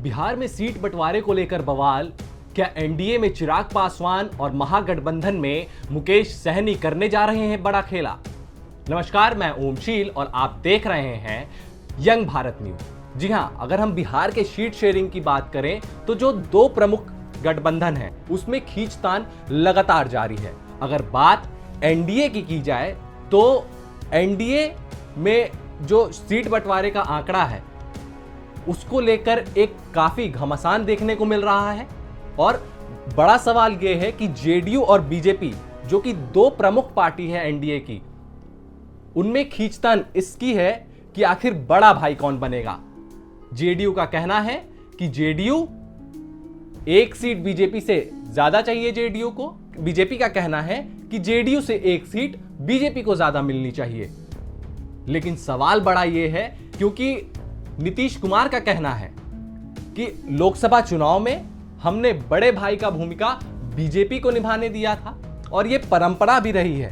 बिहार में सीट बंटवारे को लेकर बवाल। क्या एनडीए में चिराग पासवान और महागठबंधन में मुकेश सहनी करने जा रहे हैं बड़ा खेला? नमस्कार, मैं ओमशील और आप देख रहे हैं यंग भारत न्यूज। जी हां, अगर हम बिहार के सीट शेयरिंग की बात करें तो जो दो प्रमुख गठबंधन है उसमें खींचतान लगातार जारी है। अगर बात एनडीए की जाए तो एनडीए में जो सीट बंटवारे का आंकड़ा है उसको लेकर एक काफी घमासान देखने को मिल रहा है। और बड़ा सवाल यह है कि जेडीयू और बीजेपी, जो कि दो प्रमुख पार्टी है एनडीए की, उनमें खींचतान इसकी है कि आखिर बड़ा भाई कौन बनेगा। जेडीयू का कहना है कि जेडीयू एक सीट बीजेपी से ज्यादा चाहिए जेडीयू को। बीजेपी का कहना है कि जेडीयू से एक सीट बीजेपी को ज्यादा मिलनी चाहिए। लेकिन सवाल बड़ा यह है क्योंकि नीतीश कुमार का कहना है कि लोकसभा चुनाव में हमने बड़े भाई का भूमिका बीजेपी को निभाने दिया था और यह परंपरा भी रही है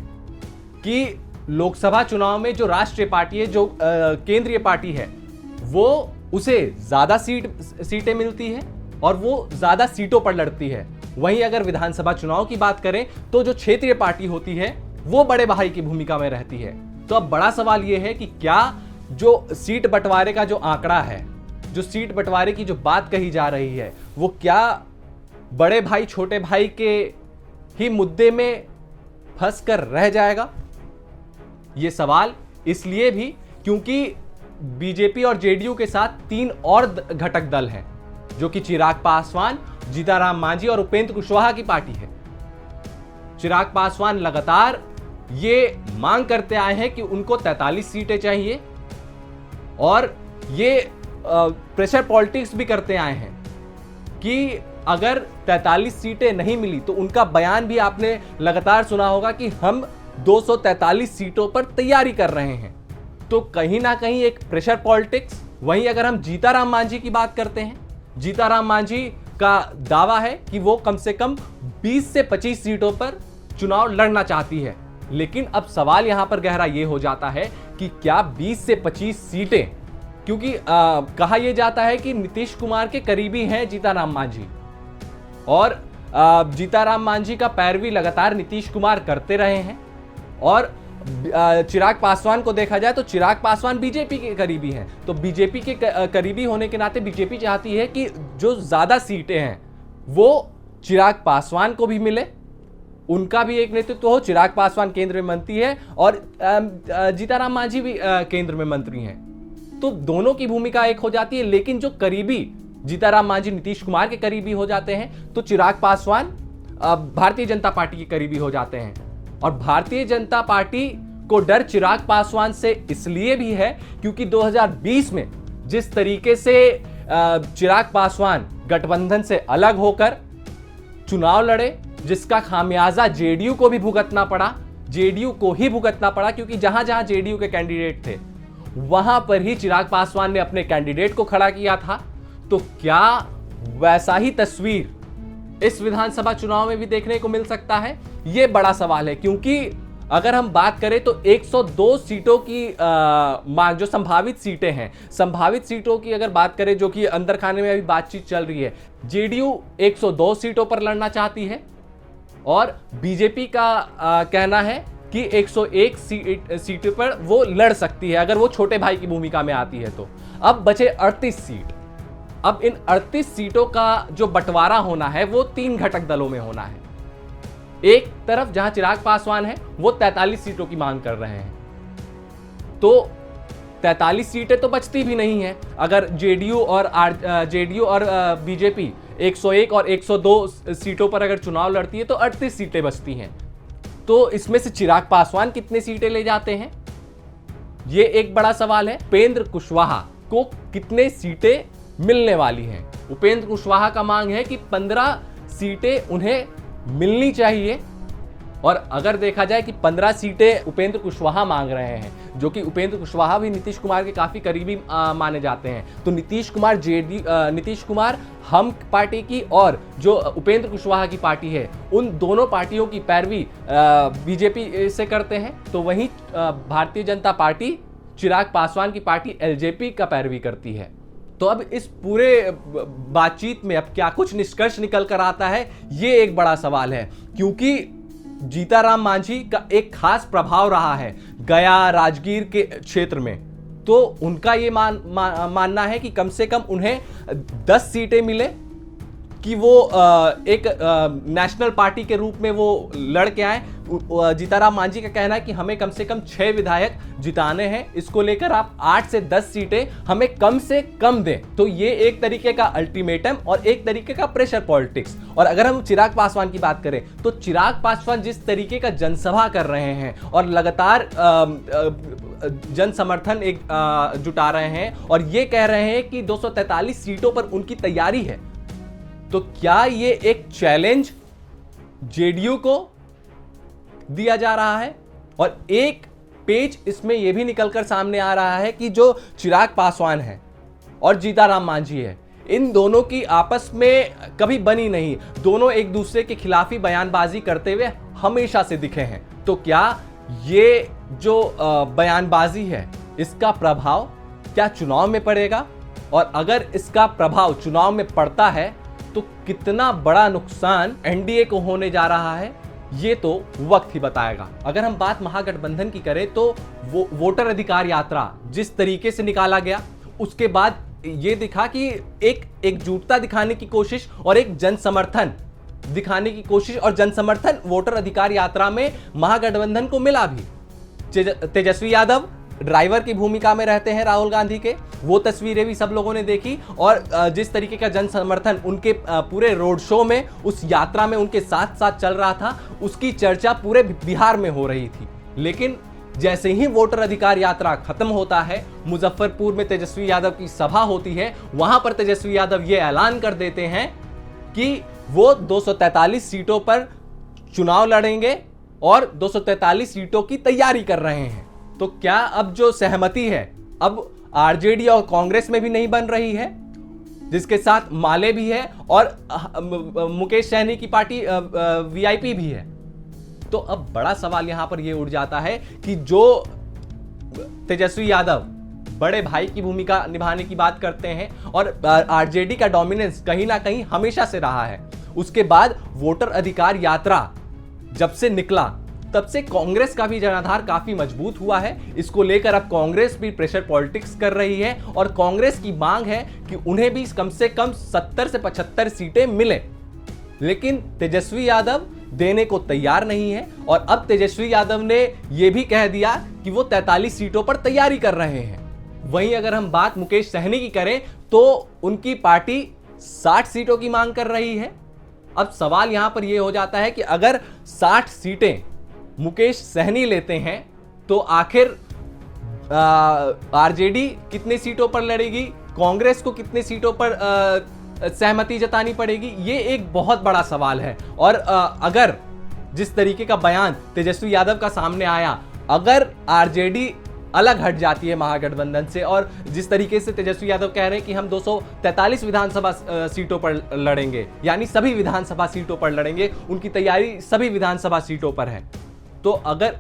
कि लोकसभा चुनाव में जो राष्ट्रीय पार्टी है, जो केंद्रीय पार्टी है, वो उसे ज्यादा सीटें मिलती है और वो ज्यादा सीटों पर लड़ती है। वहीं अगर विधानसभा चुनाव की बात करें तो जो क्षेत्रीय पार्टी होती है वो बड़े भाई की भूमिका में रहती है। तो अब बड़ा सवाल यह है कि क्या जो सीट बंटवारे का जो आंकड़ा है, जो सीट बंटवारे की जो बात कही जा रही है, वो क्या बड़े भाई छोटे भाई के ही मुद्दे में फंस कर रह जाएगा? ये सवाल इसलिए भी क्योंकि बीजेपी और जेडीयू के साथ तीन और घटक दल हैं, जो कि चिराग पासवान, जीताराम मांझी और उपेंद्र कुशवाहा की पार्टी है। चिराग पासवान लगातार ये मांग करते आए हैं कि उनको 43 सीटें चाहिए और ये प्रेशर पॉलिटिक्स भी करते आए हैं कि अगर 43 सीटें नहीं मिली तो उनका बयान भी आपने लगातार सुना होगा कि हम 243 सीटों पर तैयारी कर रहे हैं। तो कहीं ना कहीं एक प्रेशर पॉलिटिक्स। वहीं अगर हम जीताराम मांझी की बात करते हैं, जीताराम मांझी का दावा है कि वो कम से कम 20 से 25 सीटों पर चुनाव लड़ना चाहती है। लेकिन अब सवाल यहां पर गहरा यह हो जाता है कि क्या 20 से 25 सीटें, क्योंकि कहा यह जाता है कि नीतीश कुमार के करीबी हैं जीताराम मांझी और जीताराम मांझी का पैरवी लगातार नीतीश कुमार करते रहे हैं। और चिराग पासवान को देखा जाए तो चिराग पासवान बीजेपी के करीबी हैं। तो बीजेपी के करीबी होने के नाते बीजेपी चाहती है कि जो ज्यादा सीटें हैं वो चिराग पासवान को भी मिले, उनका भी एक नेतृत्व हो। चिराग पासवान केंद्र में मंत्री है और जीताराम मांझी भी केंद्र में मंत्री हैं। तो दोनों की भूमिका एक हो जाती है। लेकिन जो करीबी जीताराम मांझी नीतीश कुमार के करीबी हो जाते हैं तो चिराग पासवान भारतीय जनता पार्टी के करीबी हो जाते हैं। और भारतीय जनता पार्टी को डर चिराग पासवान से इसलिए भी है क्योंकि 2020 में जिस तरीके से चिराग पासवान गठबंधन से अलग होकर चुनाव लड़े, जिसका खामियाजा जेडीयू को भी भुगतना पड़ा, जेडीयू को ही भुगतना पड़ा, क्योंकि जहां जहां जेडीयू के कैंडिडेट थे वहां पर ही चिराग पासवान ने अपने कैंडिडेट को खड़ा किया था। तो क्या वैसा ही तस्वीर इस विधानसभा चुनाव में भी देखने को मिल सकता है? यह बड़ा सवाल है, क्योंकि अगर हम बात करें तो 102 सीटों की मांग, जो संभावित सीटें हैं, संभावित सीटों की अगर बात करें, जो कि अंदर खाने में अभी बातचीत चल रही है, जेडीयू 102 सीटों पर लड़ना चाहती है और बीजेपी का कहना है कि 101 सीट पर वो लड़ सकती है अगर वो छोटे भाई की भूमिका में आती है। तो अब बचे 38 सीट। अब इन 38 सीटों का जो बंटवारा होना है वो तीन घटक दलों में होना है। एक तरफ जहां चिराग पासवान है वो 43 सीटों की मांग कर रहे हैं, तो 43 सीटें तो बचती भी नहीं है। अगर जेडीयू और बीजेपी 101 और 102 सीटों पर अगर चुनाव लड़ती है तो 38 सीटें बचती हैं। तो इसमें से चिराग पासवान कितने सीटें ले जाते हैं, ये एक बड़ा सवाल है। उपेंद्र कुशवाहा को कितने सीटें मिलने वाली हैं? उपेंद्र कुशवाहा का मांग है कि 15 सीटें उन्हें मिलनी चाहिए। और अगर देखा जाए कि 15 सीटें उपेंद्र कुशवाहा मांग रहे हैं, जो कि उपेंद्र कुशवाहा भी नीतीश कुमार के काफी करीबी माने जाते हैं, तो नीतीश कुमार हम पार्टी की और जो उपेंद्र कुशवाहा की पार्टी है, उन दोनों पार्टियों की पैरवी बीजेपी से करते हैं। तो वहीं भारतीय जनता पार्टी चिराग पासवान की पार्टी एलजेपी का पैरवी करती है। तो अब इस पूरे बातचीत में अब क्या कुछ निष्कर्ष निकल कर आता है, ये एक बड़ा सवाल है। क्योंकि जीताराम मांझी का एक खास प्रभाव रहा है गया राजगीर के क्षेत्र में, तो उनका ये मानना है कि कम से कम उन्हें 10 सीटें मिले कि वो एक नेशनल पार्टी के रूप में वो लड़ के आए। जीताराम मांझी का कहना है कि हमें कम से कम 6 विधायक जिताने हैं, इसको लेकर आप 8 से 10 सीटें हमें कम से कम दें। तो ये एक तरीके का अल्टीमेटम और एक तरीके का प्रेशर पॉलिटिक्स। और अगर हम चिराग पासवान की बात करें तो चिराग पासवान जिस तरीके का जनसभा कर रहे हैं और लगातार जन समर्थन एक जुटा रहे हैं और ये कह रहे हैं कि 243 सीटों पर उनकी तैयारी है, तो क्या ये एक चैलेंज जेडीयू को दिया जा रहा है? और एक पेज इसमें यह भी निकलकर सामने आ रहा है कि जो चिराग पासवान है और जीताराम मांझी है, इन दोनों की आपस में कभी बनी नहीं, दोनों एक दूसरे के खिलाफ ही बयानबाजी करते हुए हमेशा से दिखे हैं। तो क्या ये जो बयानबाजी है इसका प्रभाव क्या चुनाव में पड़ेगा? और अगर इसका प्रभाव चुनाव में पड़ता है तो कितना बड़ा नुकसान एनडीए को होने जा रहा है, ये तो वक्त ही बताएगा। अगर हम बात महागठबंधन की करें तो वोटर अधिकार यात्रा जिस तरीके से निकाला गया, उसके बाद ये दिखा कि एक एकजुटता दिखाने की कोशिश और एक जन समर्थन दिखाने की कोशिश, और जन समर्थन वोटर अधिकार यात्रा में महागठबंधन को मिला भी। तेजस्वी यादव ड्राइवर की भूमिका में रहते हैं राहुल गांधी के, वो तस्वीरें भी सब लोगों ने देखी, और जिस तरीके का जन समर्थन उनके पूरे रोड शो में, उस यात्रा में उनके साथ साथ चल रहा था, उसकी चर्चा पूरे बिहार में हो रही थी। लेकिन जैसे ही वोटर अधिकार यात्रा खत्म होता है, मुजफ्फरपुर में तेजस्वी यादव की सभा होती है, वहां पर तेजस्वी यादव ये ऐलान कर देते हैं कि वो 243 सीटों पर चुनाव लड़ेंगे और 243 सीटों की तैयारी कर रहे हैं। तो क्या अब जो सहमति है अब आरजेडी और कांग्रेस में भी नहीं बन रही है, जिसके साथ माले भी है और मुकेश सहनी की पार्टी वीआईपी भी है। तो अब बड़ा सवाल यहां पर यह उठ जाता है कि जो तेजस्वी यादव बड़े भाई की भूमिका निभाने की बात करते हैं और आरजेडी का डोमिनेंस कहीं ना कहीं हमेशा से रहा है, उसके बाद वोटर अधिकार यात्रा जब से निकला तब से कांग्रेस का भी जनाधार काफी मजबूत हुआ है। इसको लेकर अब कांग्रेस भी प्रेशर पॉलिटिक्स कर रही है और कांग्रेस की मांग है कि उन्हें भी कम से कम 70 से 75 सीटें मिले। लेकिन तेजस्वी यादव देने को तैयार नहीं है और अब तेजस्वी यादव ने यह भी कह दिया कि वो 43 सीटों पर तैयारी कर रहे हैं। वहीं अगर हम बात मुकेश सहनी की करें तो उनकी पार्टी 60 सीटों की मांग कर रही है। अब सवाल यहां पर यह हो जाता है कि अगर 60 सीटें मुकेश सहनी लेते हैं तो आखिर आरजेडी कितनी सीटों पर लड़ेगी, कांग्रेस को कितनी सीटों पर सहमति जतानी पड़ेगी, ये एक बहुत बड़ा सवाल है। और अगर जिस तरीके का बयान तेजस्वी यादव का सामने आया, अगर आरजेडी अलग हट जाती है महागठबंधन से और जिस तरीके से तेजस्वी यादव कह रहे हैं कि हम 243 विधानसभा सीटों पर लड़ेंगे, यानी सभी विधानसभा सीटों पर लड़ेंगे, उनकी तैयारी सभी विधानसभा सीटों पर है, तो अगर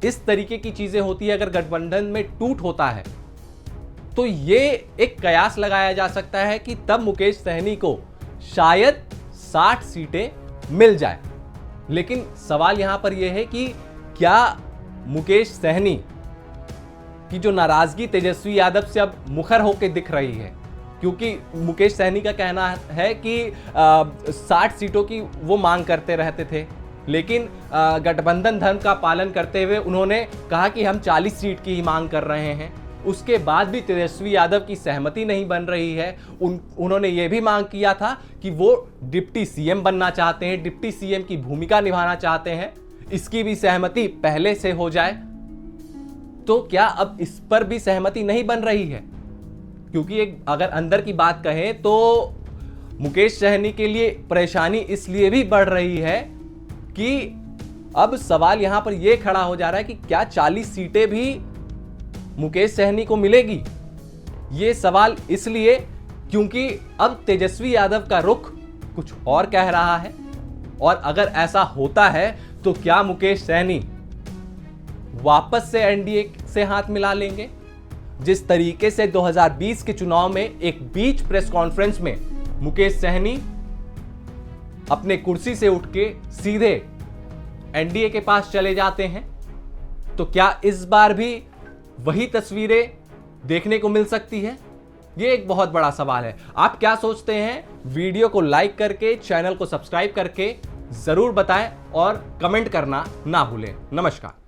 इस तरीके की चीजें होती है, अगर गठबंधन में टूट होता है, तो ये एक कयास लगाया जा सकता है कि तब मुकेश सहनी को शायद 60 सीटें मिल जाए। लेकिन सवाल यहां पर यह है कि क्या मुकेश सहनी की जो नाराजगी तेजस्वी यादव से अब मुखर होकर दिख रही है, क्योंकि मुकेश सहनी का कहना है कि 60 सीटों की वो मांग करते रहते थे, लेकिन गठबंधन धर्म का पालन करते हुए उन्होंने कहा कि हम 40 सीट की ही मांग कर रहे हैं। उसके बाद भी तेजस्वी यादव की सहमति नहीं बन रही है। उन्होंने ये भी मांग किया था कि वो डिप्टी सीएम बनना चाहते हैं, डिप्टी सीएम की भूमिका निभाना चाहते हैं, इसकी भी सहमति पहले से हो जाए। तो क्या अब इस पर भी सहमति नहीं बन रही है? क्योंकि एक अगर अंदर की बात कहें तो मुकेश सहनी के लिए परेशानी इसलिए भी बढ़ रही है कि अब सवाल यहां पर यह खड़ा हो जा रहा है कि क्या 40 सीटें भी मुकेश सहनी को मिलेगी। यह सवाल इसलिए क्योंकि अब तेजस्वी यादव का रुख कुछ और कह रहा है, और अगर ऐसा होता है तो क्या मुकेश सहनी वापस से एनडीए से हाथ मिला लेंगे, जिस तरीके से 2020 के चुनाव में एक बीच प्रेस कॉन्फ्रेंस में मुकेश सहनी अपने कुर्सी से उठ के सीधे एनडीए के पास चले जाते हैं, तो क्या इस बार भी वही तस्वीरें देखने को मिल सकती है? ये एक बहुत बड़ा सवाल है। आप क्या सोचते हैं? वीडियो को लाइक करके, चैनल को सब्सक्राइब करके जरूर बताएं और कमेंट करना ना भूलें। नमस्कार।